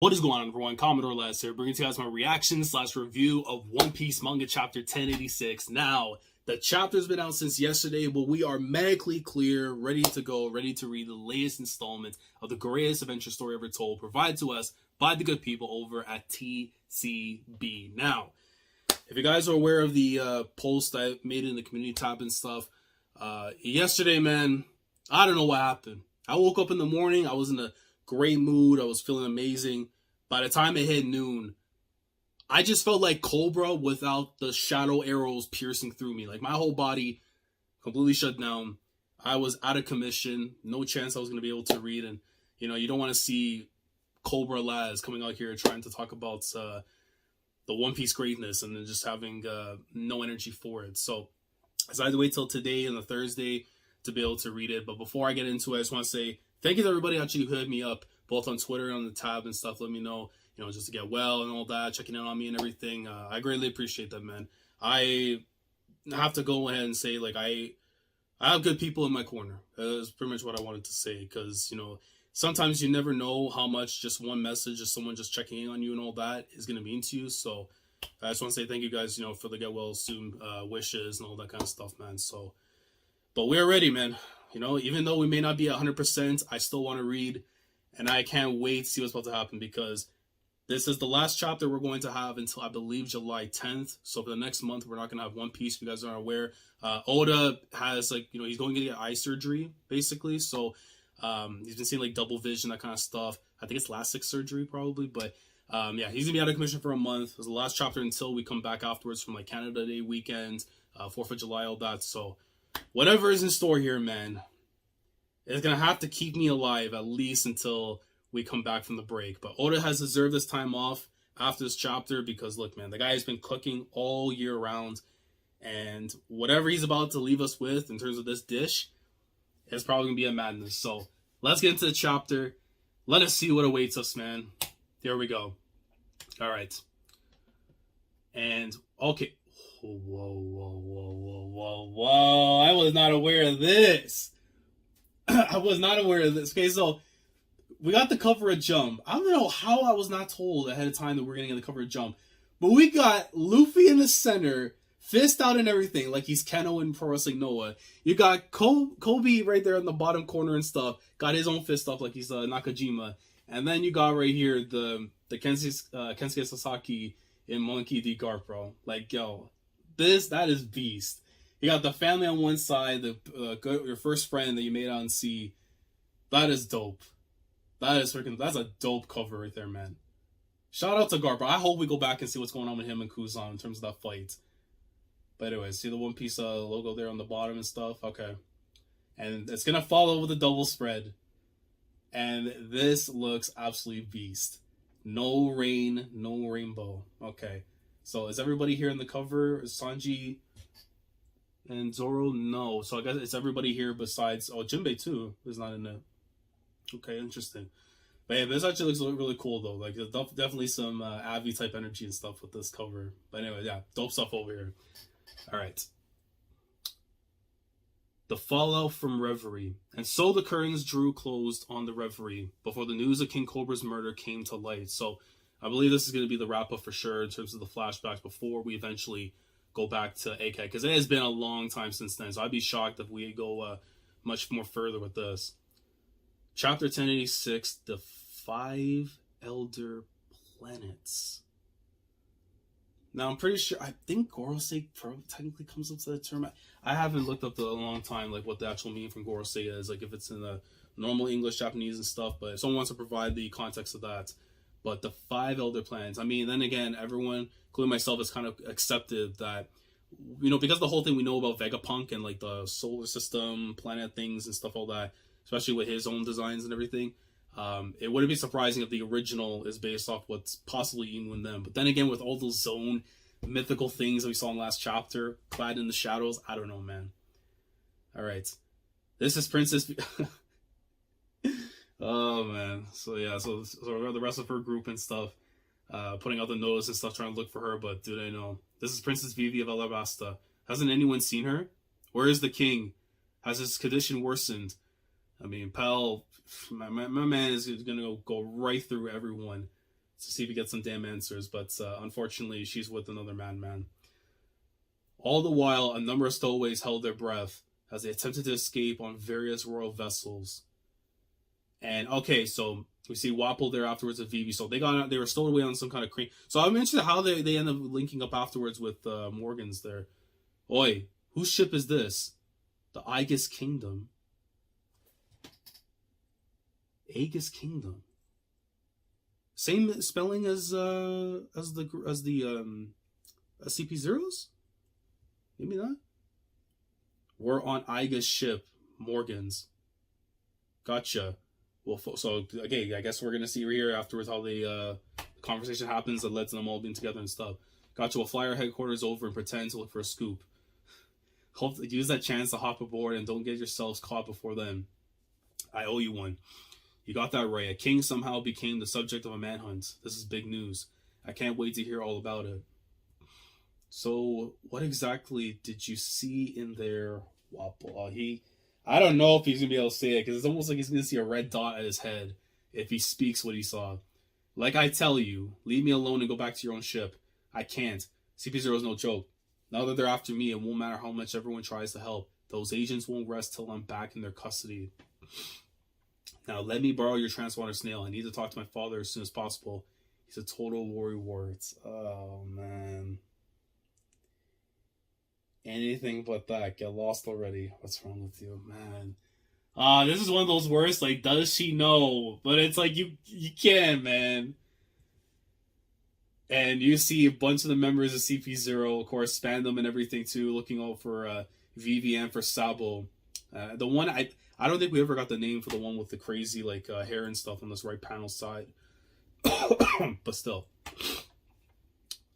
What is going on, everyone? Commodore Les here, bringing to you guys my reaction / review of One Piece manga chapter 1086. Now, the chapter's been out since yesterday, but we are medically clear, ready to go, ready to read the latest installment of the greatest adventure story ever told, provided to us by the good people over at TCB. Now, if you guys are aware of the post I made in the community tab and stuff, yesterday, man, I don't know what happened. I woke up in the morning, I was in a great mood, I was feeling amazing. By the time it hit noon, I just felt like Cobra without the shadow arrows piercing through me. Like, my whole body completely shut down. I was out of commission. No chance I was going to be able to read. And, you know, you don't want to see Cobra Laz coming out here trying to talk about the One Piece greatness and then just having no energy for it. So I decided to wait till today and the Thursday to be able to read it. But before I get into it, I just want to say thank you to everybody actually who hit me up, both on Twitter and on the tab and stuff. Let me know, you know, just to get well and all that, checking in on me and everything. I greatly appreciate that, man. I have to go ahead and say, like, I have good people in my corner. That's pretty much what I wanted to say, because, you know, sometimes you never know how much just one message or someone just checking in on you and all that is going to mean to you. So I just want to say thank you guys, you know, for the get well soon wishes and all that kind of stuff, man. So, but we're ready, man. You know, even though we may not be 100%, I still want to read. And I can't wait to see what's about to happen, because this is the last chapter we're going to have until, I believe, July 10th. So for the next month, we're not going to have One Piece. If you guys aren't aware, Oda has, like, you know, he's going to get eye surgery, basically. So he's been seeing, like, double vision, that kind of stuff. I think it's LASIK surgery, probably. But yeah, he's going to be out of commission for a month. It was the last chapter until we come back afterwards from, like, Canada Day weekend, 4th of July, all that. So whatever is in store here, man, it's going to have to keep me alive at least until we come back from the break. But Oda has deserved this time off after this chapter because, look, man, the guy has been cooking all year round. And whatever he's about to leave us with in terms of this dish is probably going to be a madness. So let's get into the chapter. Let us see what awaits us, man. Here we go. All right. And, okay. Whoa. I was not aware of this. I was not aware of this. Okay, so we got the cover of Jump. I don't know how I was not told ahead of time that we're going to get the cover of Jump. But we got Luffy in the center, fist out and everything, like he's Keno in Pro Wrestling Noah. You got Kobe right there in the bottom corner and stuff, got his own fist up like he's Nakajima. And then you got right here the Kensuke Sasaki in Monkey D. Garp, bro. Like, yo, that is beast. You got the family on one side, your first friend that you made on sea. That is dope. That's a dope cover right there, man. Shout out to Garp. I hope we go back and see what's going on with him and Kuzan in terms of that fight. But anyway, see the One Piece logo there on the bottom and stuff? Okay. And it's going to follow with a double spread. And this looks absolutely beast. No rain, no rainbow. Okay. So is everybody here in the cover? Is Sanji and Zoro? No. So I guess it's everybody here besides... Oh, Jinbei too is not in it. Okay, interesting. But yeah, this actually looks really cool, though. Like, there's definitely some Avi type energy and stuff with this cover. But anyway, yeah, dope stuff over here. All right. The fallout from Reverie. And so the curtains drew closed on the Reverie before the news of King Cobra's murder came to light. So I believe this is going to be the wrap-up for sure in terms of the flashbacks before we eventually go back to Egghead, because it has been a long time since then. So I'd be shocked if we go much more further with this. Chapter 1086, The 5 Elder Planets. Now, I'm pretty sure, I think Gorosei technically comes up to the term. I haven't looked up in a long time, like, what the actual meaning from Gorosei is, like, if it's in the normal English, Japanese, and stuff, but if someone wants to provide the context of that. But the 5 Elder Planets, I mean, then again, everyone, including myself, has kind of accepted that, you know, because the whole thing we know about Vegapunk and, like, the solar system, planet things and stuff, all that, especially with his own designs and everything, it wouldn't be surprising if the original is based off what's possibly Imu and them. But then again, with all those zone mythical things that we saw in the last chapter, clad in the shadows, I don't know, man. All right. This is Princess... Oh, man. So, yeah, so the rest of her group and stuff, putting out the notice and stuff, trying to look for her, but do they know? This is Princess Vivi of Alabasta. Hasn't anyone seen her? Where is the king? Has his condition worsened? I mean, Pal, my man is going to go right through everyone. to see if he gets some damn answers, but unfortunately, she's with another madman. All the while, a number of stowaways held their breath as they attempted to escape on various royal vessels. And okay, so we see Wapple there afterwards with Vivi. So they got out, they were stowed away on some kind of crane. So I'm interested how they end up linking up afterwards with Morgan's there. Oi, whose ship is this? The Aegis Kingdom. Aegis Kingdom. Same spelling as CP0s? Maybe not. We're on Aegis ship, Morgan's. Gotcha. Well, so okay, I guess we're gonna see here afterwards how the conversation happens that led to them all being together and stuff. Gotcha. We'll fly our headquarters over and pretend to look for a scoop. Hope use that chance to hop aboard and don't get yourselves caught before then. I owe you one. You got that right. A king somehow became the subject of a manhunt. This is big news. I can't wait to hear all about it. So, what exactly did you see in there, Wapple? I don't know if he's going to be able to say it, because it's almost like he's going to see a red dot at his head if he speaks what he saw. Like I tell you, leave me alone and go back to your own ship. I can't. CP0 is no joke. Now that they're after me, it won't matter how much everyone tries to help. Those agents won't rest till I'm back in their custody. Now, let me borrow your transponder snail. I need to talk to my father as soon as possible. He's a total worrywart. Oh, man. Anything but that. Get lost already. What's wrong with you, man? This is one of those worst, like, does she know? But it's like, you can't, man. And you see a bunch of the members of CP0, of course, Spandam and everything, too, looking out for Vivi and for Sabo. The one, I don't think we ever got the name for the one with the crazy, like, hair and stuff on this right panel side. But still.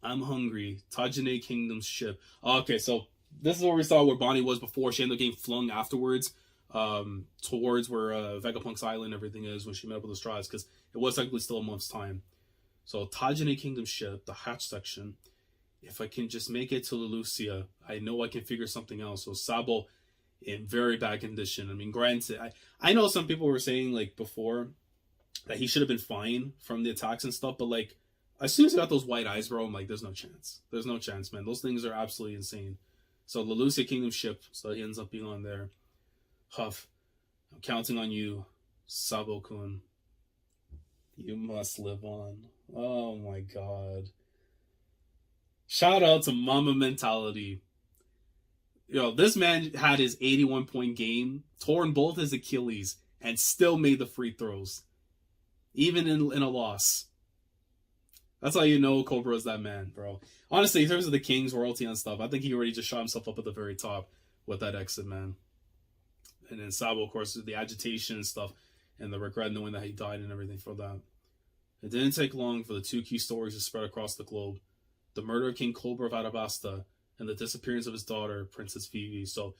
I'm hungry. Tajane Kingdom's ship. Okay, so this is where we saw where Bonnie was before. She ended up getting flung afterwards towards where Vegapunk's island and everything is when she met up with the Strahd, because it was technically still a month's time. So Tajane Kingdom's ship, the hatch section. If I can just make it to Lulusia, I know I can figure something else. So Sabo in very bad condition. I mean, granted, I know some people were saying, like, before that he should have been fine from the attacks and stuff, but, like, as soon as he got those white eyes, bro, I'm like, there's no chance. There's no chance, man. Those things are absolutely insane. So, Lulusia Kingdom ship, so he ends up being on there. Huff, I'm counting on you, Sabo-kun. You must live on. Oh, my God. Shout out to Mama Mentality. Yo, this man had his 81-point game, torn both his Achilles, and still made the free throws. Even in a loss. That's how you know Cobra's that man, bro. Honestly, in terms of the King's royalty and stuff, I think he already just shot himself up at the very top with that exit, man. And then Sabo, of course, the agitation and stuff, and the regret knowing that he died and everything for that. It didn't take long for the two key stories to spread across the globe. The murder of King Cobra of Arabasta and the disappearance of his daughter, Princess Vivi. So,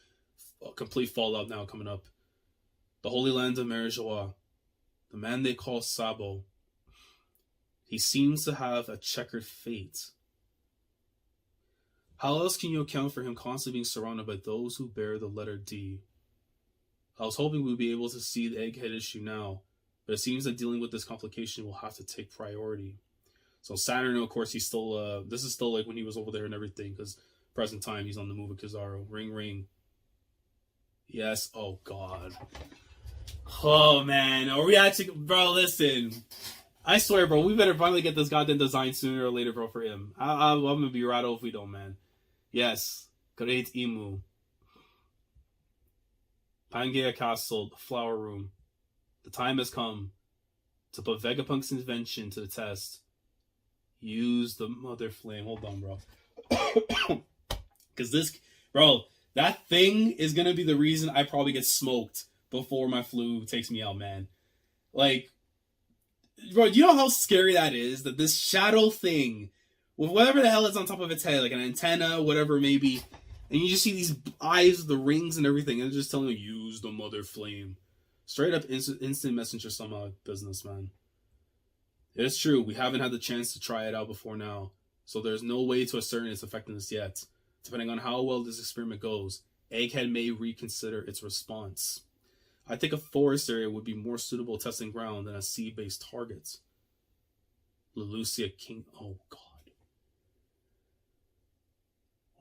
a complete fallout now coming up. The Holy Land of Merijoa. The man they call Sabo. He seems to have a checkered fate. How else can you account for him constantly being surrounded by those who bear the letter D? I was hoping we'd be able to see the Egghead issue now, but it seems that dealing with this complication will have to take priority. So Saturn, of course, he's still, this is still like when he was over there and everything, because present time he's on the move with Kizaru. Ring, ring. Yes, oh God. Oh man, are we actually, bro, listen. I swear, bro, we better finally get this goddamn design sooner or later, bro, for him. I'm gonna be rattled if we don't, man. Yes, great Imu. Pangea Castle, the Flower Room. The time has come to put Vegapunk's invention to the test. Use the mother flame. Hold on, bro. Because this, bro, that thing is gonna be the reason I probably get smoked before my flu takes me out, man. Like, bro, you know how scary that is? That this shadow thing, with whatever the hell is on top of its head, like an antenna, whatever it may be, and you just see these eyes, the rings and everything, and it's just telling you, use the mother flame. Straight up instant messenger somehow business, man. It's true, we haven't had the chance to try it out before now, so there's no way to ascertain its effectiveness yet. Depending on how well this experiment goes, Egghead may reconsider its response. I think a forest area would be more suitable testing ground than a sea-based target. Lulusia King. Oh God.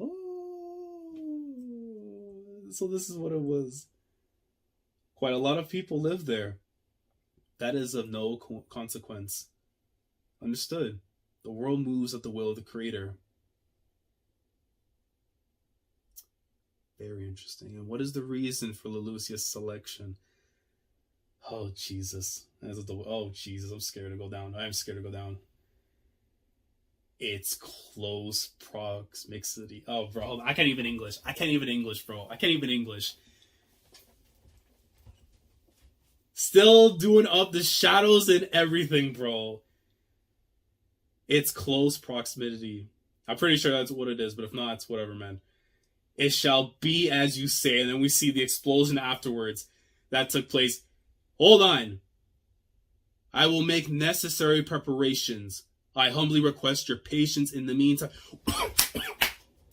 Oh, so this is what it was. Quite a lot of people live there. That is of no consequence. Understood. The world moves at the will of the creator. Very interesting. And what is the reason for Lulusia's selection? Oh, Jesus. Oh, Jesus. I'm scared to go down. I'm scared to go down. It's close proximity. Oh, bro. I can't even English. Bro. I can't even English. Still doing up the shadows and everything, bro. It's close proximity. I'm pretty sure that's what it is, but if not, it's whatever, man. It shall be as you say, and then we see the explosion afterwards that took place. Hold on. I will make necessary preparations. I humbly request your patience in the meantime.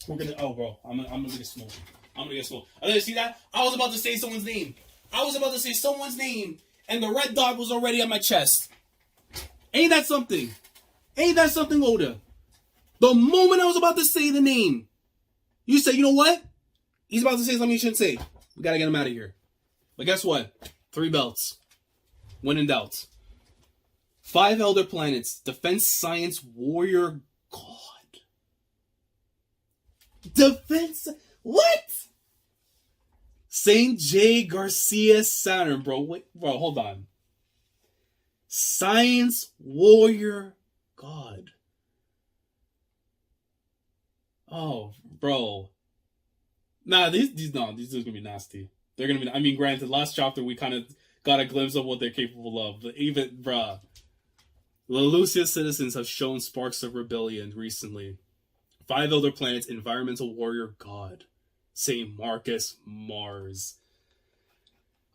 We're gonna. Oh, bro, I'm gonna get smoked. I'm gonna get smoked. I didn't see that. I was about to say someone's name. And the red dot was already on my chest. Ain't that something? Oda? The moment I was about to say the name, you say, you know what? He's about to say something he shouldn't say. We gotta get him out of here. But guess what? 3 belts. When in doubt. 5 elder planets. Defense science warrior god. Defense. What? Saint J. Garcia Saturn, bro. Wait, bro, hold on. Science warrior god. Oh, bro. Nah, these are gonna be nasty. They're gonna be. I mean, granted, last chapter we kind of got a glimpse of what they're capable of, but even, bruh, Lulusia citizens have shown sparks of rebellion recently. 5 elder planets, environmental warrior god, Saint Marcus Mars.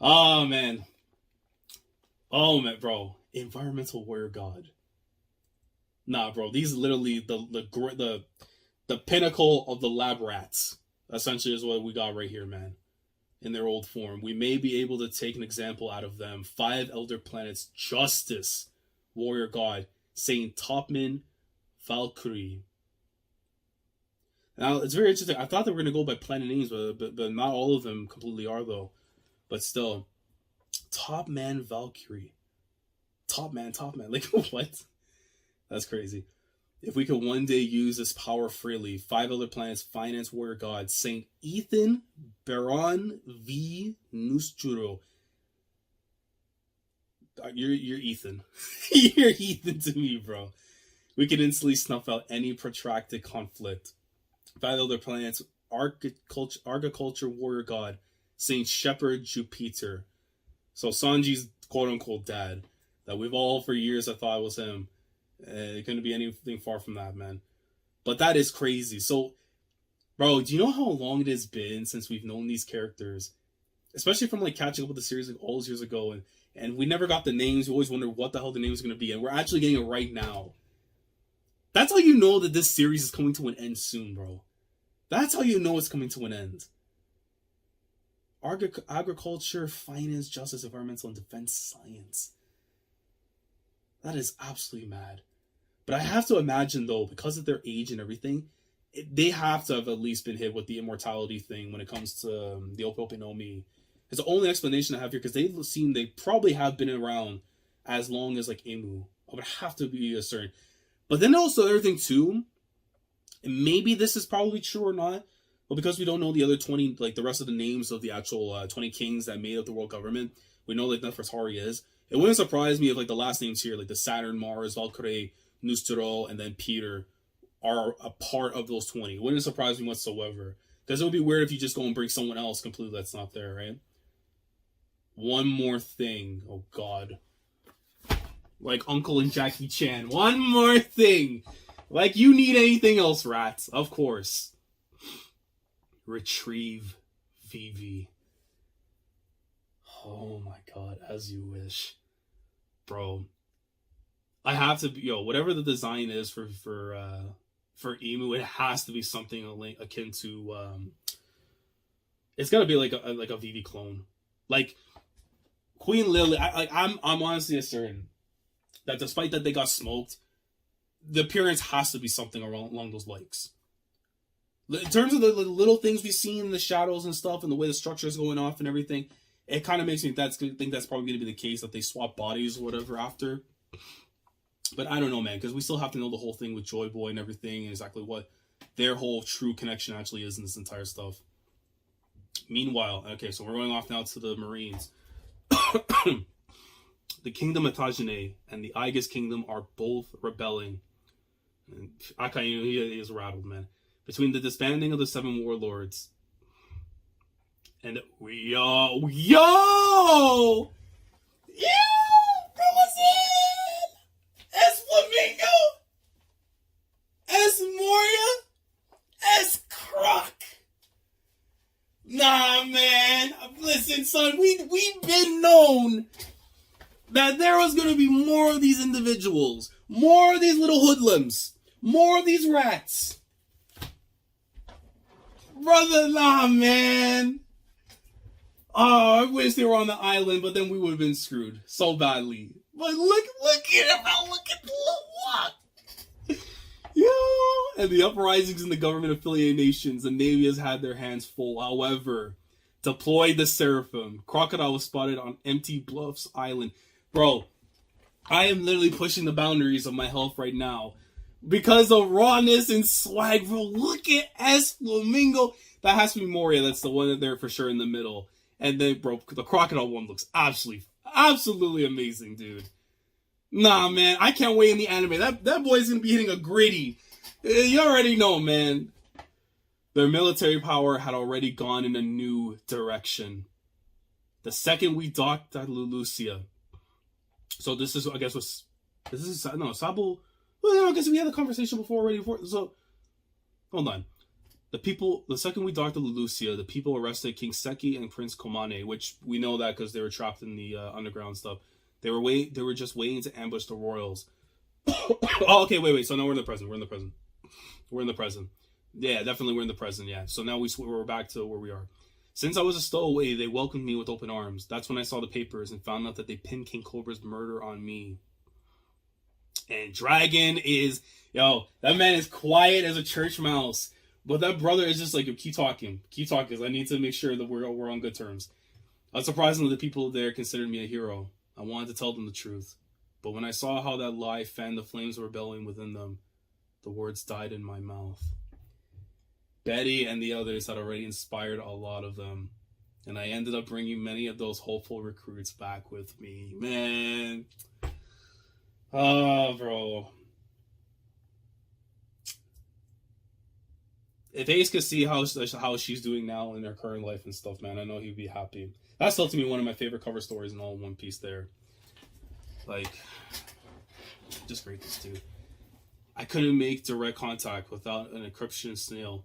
Oh man, bro, environmental warrior god. Nah, bro, these are literally the pinnacle of the lab rats. Essentially, is what we got right here, man. In their old form, we may be able to take an example out of them. 5 elder planets, justice, warrior god, Saint Topman Valkyrie. Now, it's very interesting. I thought they were going to go by planet names, but not all of them completely are, though. But still, Topman Valkyrie. Topman. Like, what? That's crazy. If we could one day use this power freely, 5 elder planets, finance warrior god, Saint Ethan Baron V. Nusturo. You're Ethan. You're Ethan to me, bro. We can instantly snuff out any protracted conflict. 5 elder planets, agriculture warrior god, Saint Shepherd Jupiter. So Sanji's quote-unquote dad, that we've all for years I thought was him. It couldn't be anything far from that, man. But that is crazy. So, bro, do you know how long it has been since we've known these characters? Especially from, like, catching up with the series, like, all those years ago. And we never got the names. We always wondered what the hell the names are going to be. And we're actually getting it right now. That's how you know that this series is coming to an end soon, bro. That's how you know it's coming to an end. Agriculture, finance, justice, environmental, and defense science. That is absolutely mad. But I have to imagine, though, because of their age and everything, they have to have at least been hit with the immortality thing when it comes to the Ope no Mi. It's the only explanation I have here, because they probably have been around as long as, like, Imu. I would have to be a certain. But then also the other thing, too, and maybe this is probably true or not, but because we don't know the other 20, like, the rest of the names of the actual 20 kings that made up the world government, we know, like, Nefertari is. It wouldn't surprise me if, like, the last names here, like the Saturn, Mars, Valkyrie, Nusturo, and then Peter are a part of those 20. It wouldn't surprise me whatsoever. Because it would be weird if you just go and bring someone else completely that's not there, right? One more thing. Oh, God. Like Uncle and Jackie Chan. One more thing. Like you need anything else, rats. Of course. Retrieve Vivi. Oh, my God. As you wish. Bro. I have to be, whatever the design is for Imu, it has to be something akin to it's gotta be like a Vivi clone. Like Queen Lily, I'm honestly certain that despite that they got smoked, the appearance has to be something along those lines. In terms of the little things we see in the shadows and stuff, and the way the structure is going off and everything, it kind of makes me think that's probably going to be the case, that they swap bodies or whatever after. But I don't know, man, because we still have to know the whole thing with Joy Boy and everything, and exactly what their whole true connection actually is in this entire stuff. Meanwhile, okay, so we're going off now to the Marines. The Kingdom of Tajane and the Aegis Kingdom are both rebelling. And Akainu, he is rattled, man. Between the disbanding of the 7 warlords and yo, what's it? Es Flamingo, Es Moria, Es Croc. Nah, man. Listen, son, we've been known that there was gonna be more of these individuals, more of these little hoodlums, more of these rats. Brother, nah, man. Oh, I wish they were on the island, but then we would have been screwed so badly. But look at him, look at the look. Yeah. And the uprisings in the government-affiliated nations, the Navy has had their hands full. However, deployed the Seraphim. Crocodile was spotted on Empty Bluffs Island. Bro, I am literally pushing the boundaries of my health right now. Because of rawness and swag, bro. Look at S Flamingo. That has to be Moria. That's the one that they're for sure in the middle. And then, bro, the crocodile one looks absolutely amazing, dude. Nah, man. I can't wait in the anime. That boy's going to be hitting a gritty. You already know, man. Their military power had already gone in a new direction. The second we docked at Lulusia. So this is, I guess, Sabo. Well, I guess we had the conversation before already. So, hold on. The second we docked to Lulusia, the people arrested King Seki and Prince Komane, which we know that because they were trapped in the underground stuff. They were just waiting to ambush the royals. Oh, okay, wait. So now we're in the present. We're in the present. Yeah, definitely we're in the present, yeah. So now we're back to where we are. Since I was a stowaway, they welcomed me with open arms. That's when I saw the papers and found out that they pinned King Cobra's murder on me. And Dragon is, that man is quiet as a church mouse. But that brother is just like, keep talking, because I need to make sure that we're on good terms. Unsurprisingly, the people there considered me a hero. I wanted to tell them the truth. But when I saw how that lie fanned the flames of rebellion within them, the words died in my mouth. Betty and the others had already inspired a lot of them. And I ended up bringing many of those hopeful recruits back with me. Man. Oh, bro. If Ace could see how she's doing now in her current life and stuff, man, I know he'd be happy. That's still to me one of my favorite cover stories in all One Piece there. Like, just great, this dude. I couldn't make direct contact without an encryption snail.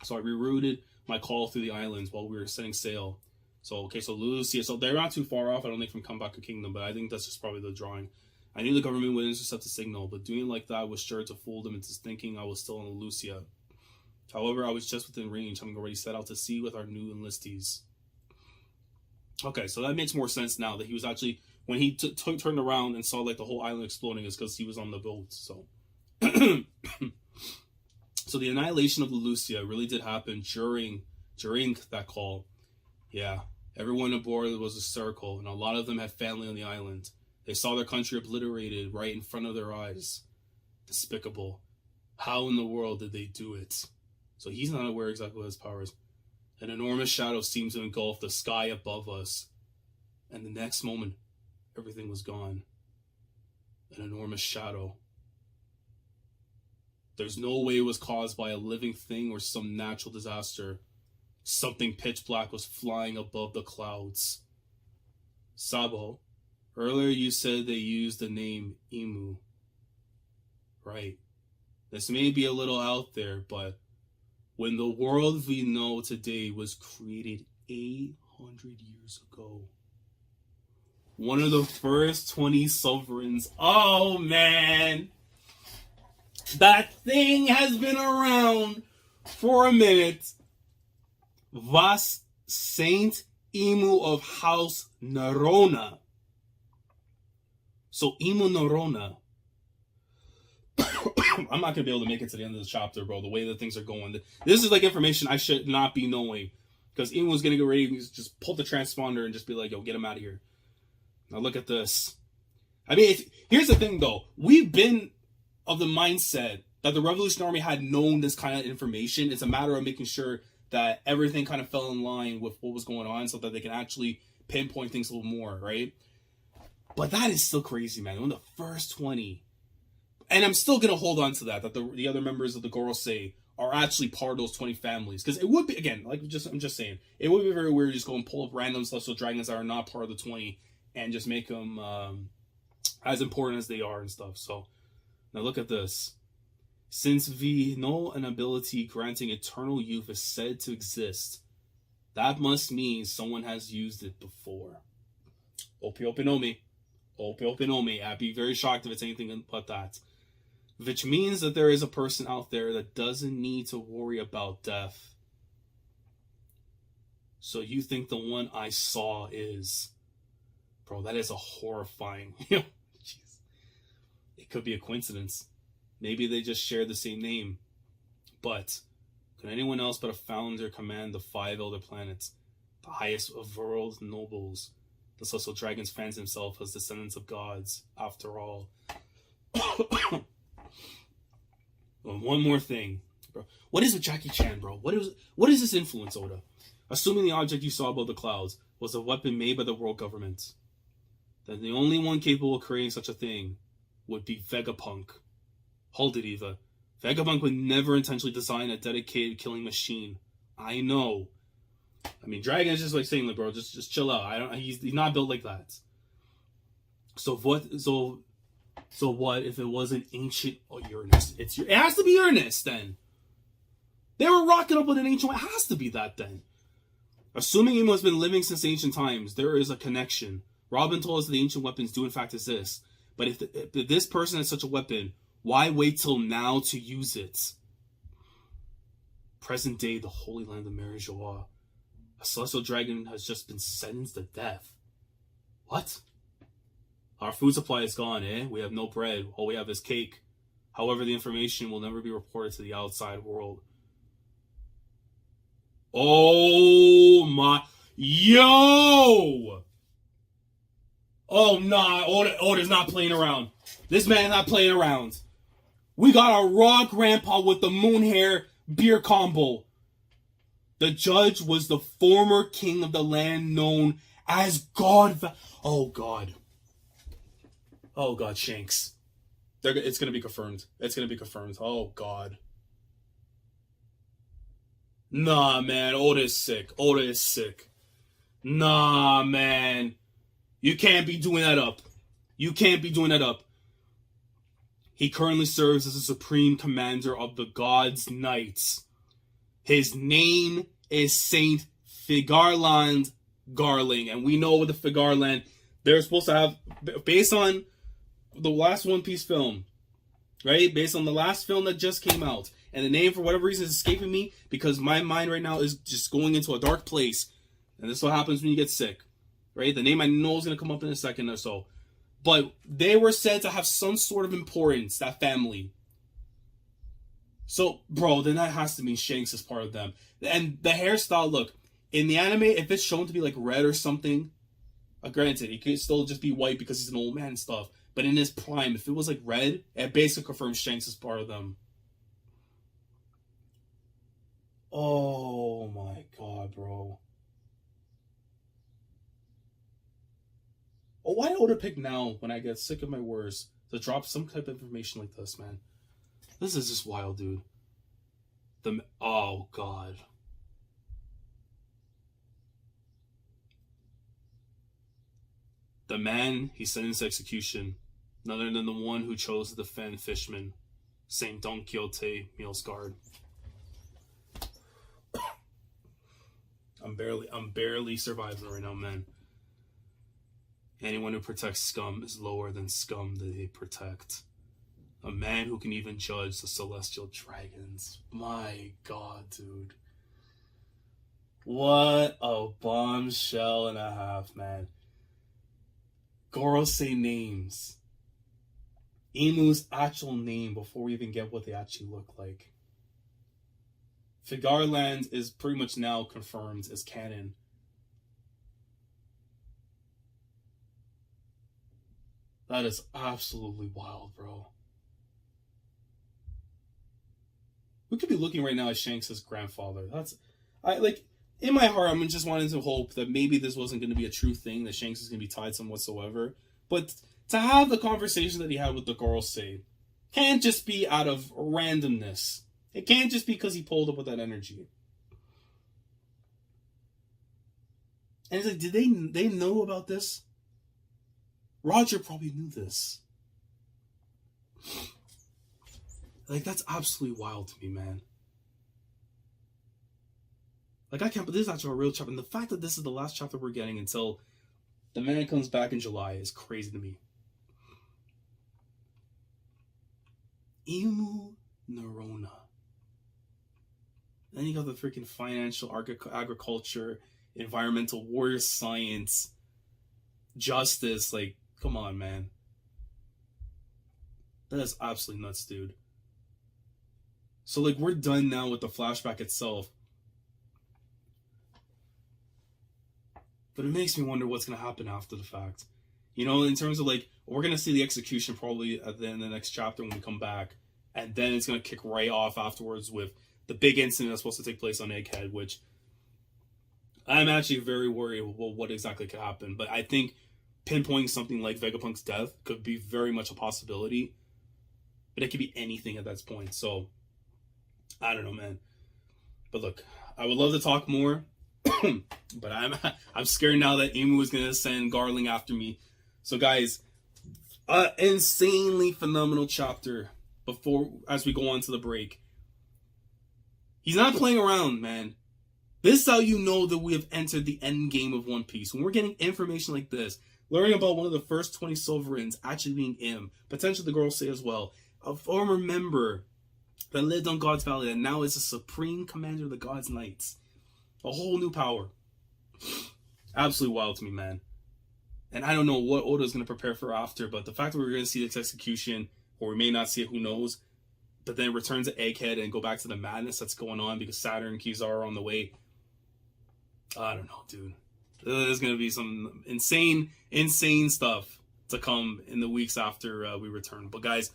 So I rerouted my call through the islands while we were setting sail. So Lulusia, so they're not too far off, I don't think, from Kambaku Kingdom, but I think that's just probably the drawing. I knew the government would intercept the signal, but doing it like that was sure to fool them into thinking I was still in Lulusia. However, I was just within range, having already set out to sea with our new enlistees. Okay, so that makes more sense now, that he was actually, when he turned around and saw like the whole island exploding, is because he was on the boat, so. So the annihilation of Lulusia really did happen during that call. Yeah, everyone aboard was a circle, and a lot of them had family on the island. They saw their country obliterated right in front of their eyes. Despicable. How in the world did they do it? So he's not aware exactly of his powers. An enormous shadow seemed to engulf the sky above us. And the next moment, everything was gone. An enormous shadow. There's no way it was caused by a living thing or some natural disaster. Something pitch black was flying above the clouds. Sabo, earlier you said they used the name Imu. Right. This may be a little out there, but when the world we know today was created 800 years ago, one of the first 20 sovereigns, oh man, that thing has been around for a minute, was Saint Imu of House Narona. So Imu Narona I'm not gonna be able to make it to the end of the chapter, bro. The way that things are going, this is like information I should not be knowing, because Imu was gonna get ready to just pull the transponder and just be like, "Yo, get him out of here." Now look at this. I mean, here's the thing, though. We've been of the mindset that the Revolution Army had known this kind of information. It's a matter of making sure that everything kind of fell in line with what was going on, so that they can actually pinpoint things a little more, right? But that is still crazy, man. When the first 20. And I'm still going to hold on to that the other members of the Gorosei are actually part of those 20 families. Because it would be, again, like I'm just saying, it would be very weird to just go and pull up random celestial dragons that are not part of the 20 and just make them as important as they are and stuff. So, now look at this. Since we know an ability granting eternal youth is said to exist, that must mean someone has used it before. Ope-ope-no-mi. Ope-ope-no-mi. I'd be very shocked if it's anything but that. Which means that there is a person out there that doesn't need to worry about death. So you think the one I saw is... Bro, that is a horrifying... Jeez. It could be a coincidence. Maybe they just share the same name. But could anyone else but a founder command the 5 elder planets, the highest of world nobles? The celestial dragons fans himself as descendants of gods, after all. One more thing, bro. What is with Jackie Chan, bro? What is this influence, Oda? Assuming the object you saw above the clouds was a weapon made by the world government, then the only one capable of creating such a thing would be Vegapunk. Hold it, Eva. Vegapunk would never intentionally design a dedicated killing machine. I know. I mean, Dragon is just like saying, like, bro, just chill out. He's not built like that. So what if it was an ancient Uranus? It has to be Uranus then. They were rocking up with an ancient. It has to be that then. Assuming Imu has been living since ancient times, there is a connection. Robin told us that the ancient weapons do in fact exist. But if this person has such a weapon, why wait till now to use it? Present day, the Holy Land of Marijoa. A celestial dragon has just been sentenced to death. What? Our food supply is gone, eh? We have no bread. All we have is cake. However, the information will never be reported to the outside world. Oh my... Yo! Oh, nah. Oda's not playing around. This man's not playing around. We got a raw grandpa with the moon hair beer combo. The judge was the former king of the land known as God... Oh, God. Oh, God, Shanks. It's going to be confirmed. It's going to be confirmed. Oh, God. Nah, man. Oda is sick. Oda is sick. Nah, man. You can't be doing that up. You can't be doing that up. He currently serves as the supreme commander of the God's Knights. His name is Saint Figarland Garling. And we know with the Figarland, they're supposed to have, based on the last One Piece film, right? Based on the last film that just came out. And the name, for whatever reason, is escaping me because my mind right now is just going into a dark place. And this is what happens when you get sick, right? The name I know is going to come up in a second or so. But they were said to have some sort of importance, that family. So, bro, then that has to mean Shanks is part of them. And the hairstyle, look, in the anime, if it's shown to be like red or something, granted, he could still just be white because he's an old man and stuff. But in his prime, if it was like red, it basically confirms Shanks is part of them. Oh my God, bro. Oh, why Oda pick now when I get sick of my words to drop some type of information like this, man? This is just wild, dude. Oh, God. The man he sentenced to execution, none other than the one who chose to defend Fishman, Saint Don Quixote Milesguard. I'm barely surviving right now, man. Anyone who protects scum is lower than scum that they protect. A man who can even judge the celestial dragons. My God, dude. What a bombshell and a half, man. Gorosei names. Imu's actual name before we even get what they actually look like. Figarland is pretty much now confirmed as canon. That is absolutely wild, bro. We could be looking right now at Shanks' grandfather. In my heart, I'm just wanting to hope that maybe this wasn't going to be a true thing, that Shanks is going to be tied some whatsoever. But to have the conversation that he had with the girl say can't just be out of randomness. It can't just be because he pulled up with that energy. And it's like, did they know about this? Roger probably knew this. Like, that's absolutely wild to me, man. Like, I can't, but this is actually a real chapter. And the fact that this is the last chapter we're getting until the man comes back in July is crazy to me. Imu Neurona. Then you got the freaking financial, agriculture, environmental, warrior science, justice. Like, come on, man. That is absolutely nuts, dude. So, like, we're done now with the flashback itself. But it makes me wonder what's going to happen after the fact. You know, in terms of, like, we're going to see the execution probably at the end of the next chapter when we come back. And then it's going to kick right off afterwards with the big incident that's supposed to take place on Egghead, which I'm actually very worried about what exactly could happen. But I think pinpointing something like Vegapunk's death could be very much a possibility. But it could be anything at that point. So, I don't know, man. But look, I would love to talk more. But I'm scared now that Imu is going to send Garling after me. So, guys, insanely phenomenal chapter as we go on to the break. He's not playing around, man. This is how you know that we have entered the end game of One Piece. When we're getting information like this, learning about one of the first 20 sovereigns actually being Im, potentially the girl say as well, a former member that lived on God's Valley and now is a supreme commander of the God's Knights. A whole new power. Absolutely wild to me, man. And I don't know what Oda's going to prepare for after, but the fact that we're going to see this execution, or we may not see it, who knows, but then return to Egghead and go back to the madness that's going on because Saturn and Kizaru are on the way. I don't know, dude. There's going to be some insane stuff to come in the weeks after we return. But guys,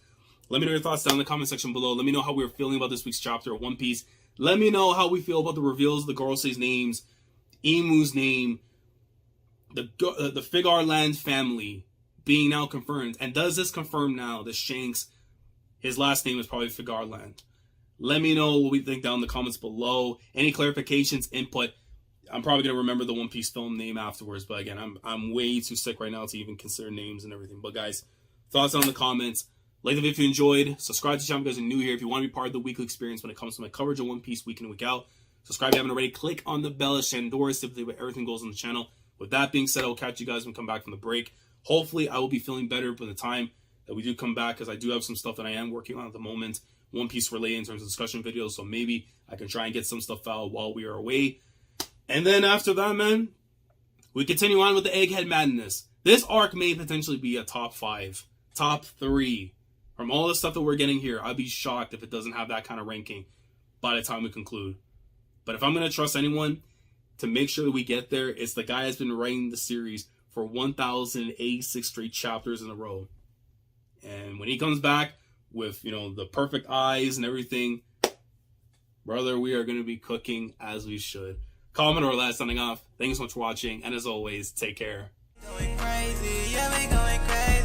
let me know your thoughts down in the comment section below. Let me know how we're feeling about this week's chapter of One Piece. Let me know how we feel about the reveals of the Gorosei's names, Imu's name, the Figarland family being now confirmed. And does this confirm now that Shanks, his last name is probably Figarland? Let me know what we think down in the comments below. Any clarifications, input. I'm probably going to remember the One Piece film name afterwards. But again, I'm way too sick right now to even consider names and everything. But guys, thoughts down in the comments. Like the video if you enjoyed. Subscribe to the channel if you guys are new here. If you want to be part of the weekly experience when it comes to my coverage of One Piece week in and week out. Subscribe if you haven't already. Click on the bell as Shandora's typically where everything goes on the channel. With that being said, I will catch you guys when we come back from the break. Hopefully, I will be feeling better by the time that we do come back because I do have some stuff that I am working on at the moment. One Piece related in terms of discussion videos. So maybe I can try and get some stuff out while we are away. And then after that, man, we continue on with the Egghead madness. This arc may potentially be a top 5, top 3. From all the stuff that we're getting here, I'd be shocked if it doesn't have that kind of ranking by the time we conclude. But if I'm going to trust anyone to make sure that we get there, it's the guy that's been writing the series for 1,086 straight chapters in a row. And when he comes back with, you know, the perfect eyes and everything, brother, we are going to be cooking as we should. Commodore last signing off. Thanks so much for watching. And as always, take care. Going crazy, yeah, we going crazy.